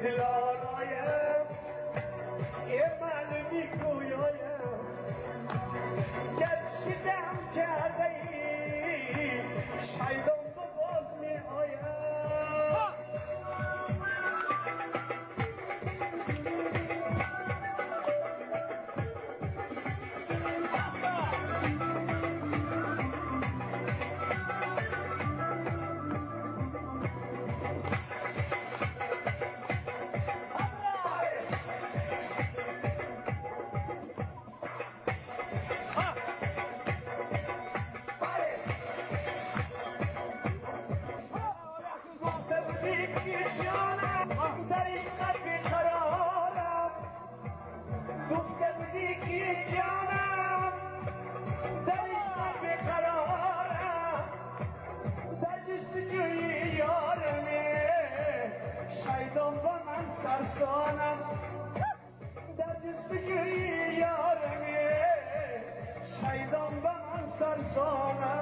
لالایم یه من میگویم گرچه دم کرده ای شیدان به باز می آیم سرسانم در جستجوی یارمی شیدان به من سرسانم